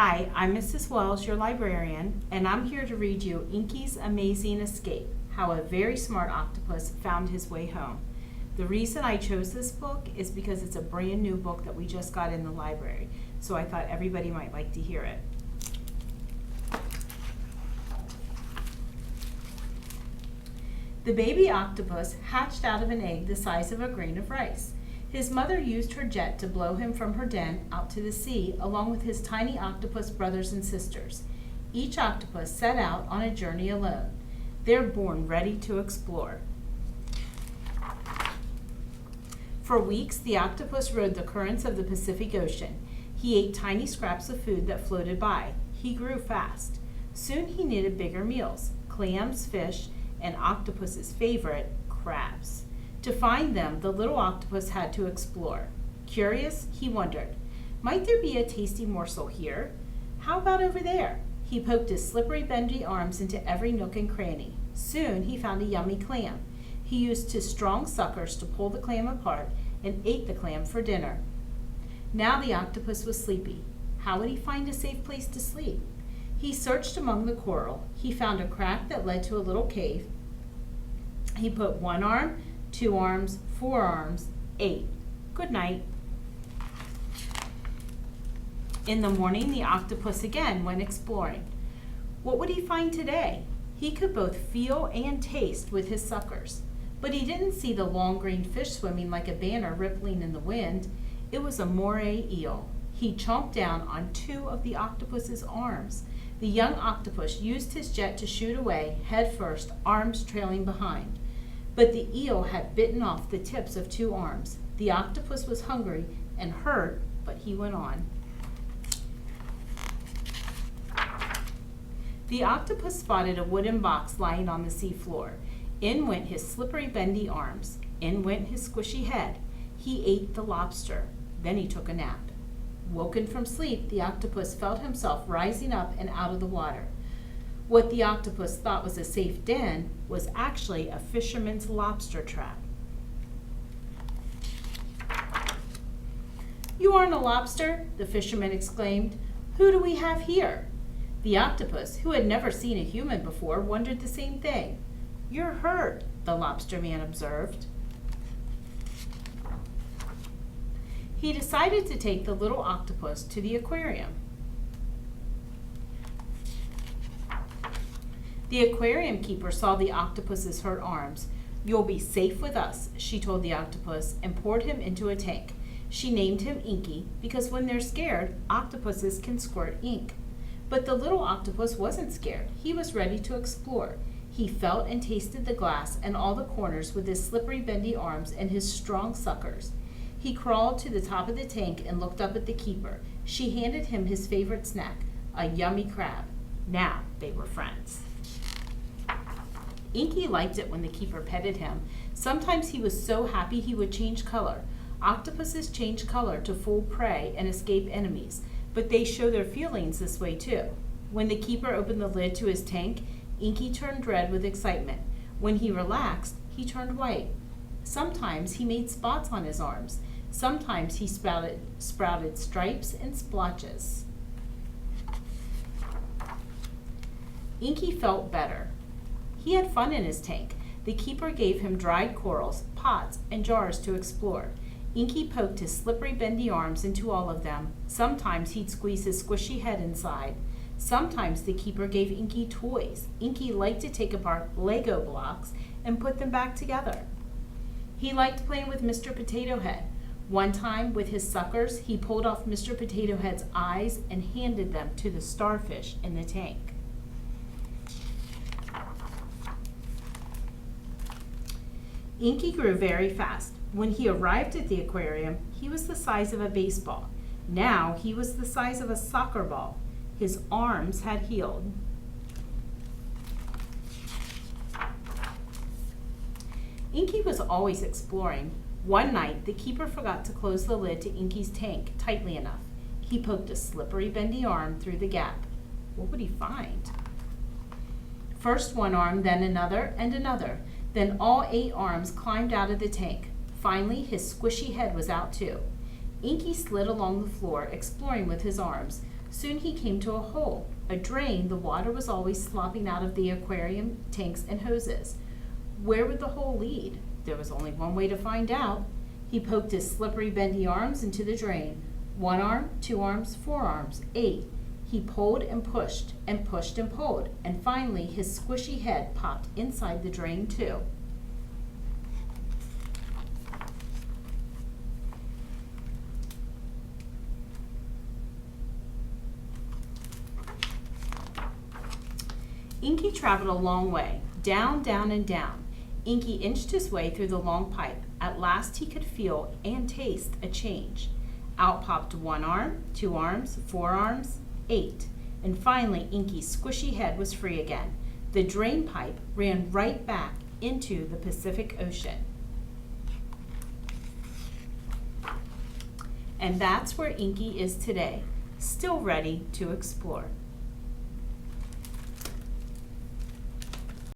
Hi, I'm Mrs. Wells, your librarian, and I'm here to read you Inky's Amazing Escape, How a Very Smart Octopus Found His Way Home. The reason I chose this book is because it's a brand new book that we just got in the library, so I thought everybody might like to hear it. The baby octopus hatched out of an egg the size of a grain of rice. His mother used her jet to blow him from her den out to the sea, along with his tiny octopus brothers and sisters. Each octopus set out on a journey alone. They're born ready to explore. For weeks, the octopus rode the currents of the Pacific Ocean. He ate tiny scraps of food that floated by. He grew fast. Soon he needed bigger meals: clams, fish, and octopus's favorite, crabs. To find them, the little octopus had to explore. Curious, he wondered, might there be a tasty morsel here? How about over there? He poked his slippery, bendy arms into every nook and cranny. Soon he found a yummy clam. He used his strong suckers to pull the clam apart and ate the clam for dinner. Now the octopus was sleepy. How would he find a safe place to sleep? He searched among the coral. He found a crack that led to a little cave. He put one arm, 2 arms, 4 arms, 8. Good night. In the morning, the octopus again went exploring. What would he find today? He could both feel and taste with his suckers. But he didn't see the long green fish swimming like a banner rippling in the wind. It was a moray eel. He chomped down on 2 of the octopus's arms. The young octopus used his jet to shoot away, head first, arms trailing behind. But the eel had bitten off the tips of 2 arms. The octopus was hungry and hurt, but he went on. The octopus spotted a wooden box lying on the seafloor. In went his slippery, bendy arms. In went his squishy head. He ate the lobster. Then he took a nap. Woken from sleep, the octopus felt himself rising up and out of the water. What the octopus thought was a safe den was actually a fisherman's lobster trap. "You aren't a lobster?" the fisherman exclaimed. "Who do we have here?" The octopus, who had never seen a human before, wondered the same thing. "You're hurt," the lobster man observed. He decided to take the little octopus to the aquarium. The aquarium keeper saw the octopus's hurt arms. "You'll be safe with us," she told the octopus, and poured him into a tank. She named him Inky because when they're scared, octopuses can squirt ink. But the little octopus wasn't scared. He was ready to explore. He felt and tasted the glass and all the corners with his slippery, bendy arms and his strong suckers. He crawled to the top of the tank and looked up at the keeper. She handed him his favorite snack, a yummy crab. Now they were friends. Inky liked it when the keeper petted him. Sometimes he was so happy he would change color. Octopuses change color to fool prey and escape enemies, but they show their feelings this way too. When the keeper opened the lid to his tank, Inky turned red with excitement. When he relaxed, he turned white. Sometimes he made spots on his arms. Sometimes he sprouted stripes and splotches. Inky felt better. He had fun in his tank. The keeper gave him dried corals, pots, and jars to explore. Inky poked his slippery, bendy arms into all of them. Sometimes he'd squeeze his squishy head inside. Sometimes the keeper gave Inky toys. Inky liked to take apart Lego blocks and put them back together. He liked playing with Mr. Potato Head. One time, with his suckers, he pulled off Mr. Potato Head's eyes and handed them to the starfish in the tank. Inky grew very fast. When he arrived at the aquarium, he was the size of a baseball. Now he was the size of a soccer ball. His arms had healed. Inky was always exploring. One night, the keeper forgot to close the lid to Inky's tank tightly enough. He poked a slippery, bendy arm through the gap. What would he find? First one arm, then another and another. Then all 8 arms climbed out of the tank. Finally, his squishy head was out too. Inky slid along the floor, exploring with his arms. Soon he came to a hole, a drain. The water was always slopping out of the aquarium tanks and hoses. Where would the hole lead? There was only one way to find out. He poked his slippery, bendy arms into the drain. 1 arm, 2 arms, 4 arms, 8. He pulled and pushed and pushed and pulled, and finally his squishy head popped inside the drain too. Inky traveled a long way, down, down, and down. Inky inched his way through the long pipe. At last he could feel and taste a change. Out popped 1 arm, 2 arms, 4 arms, 8. And finally Inky's squishy head was free again. The drain pipe ran right back into the Pacific Ocean. And that's where Inky is today, still ready to explore.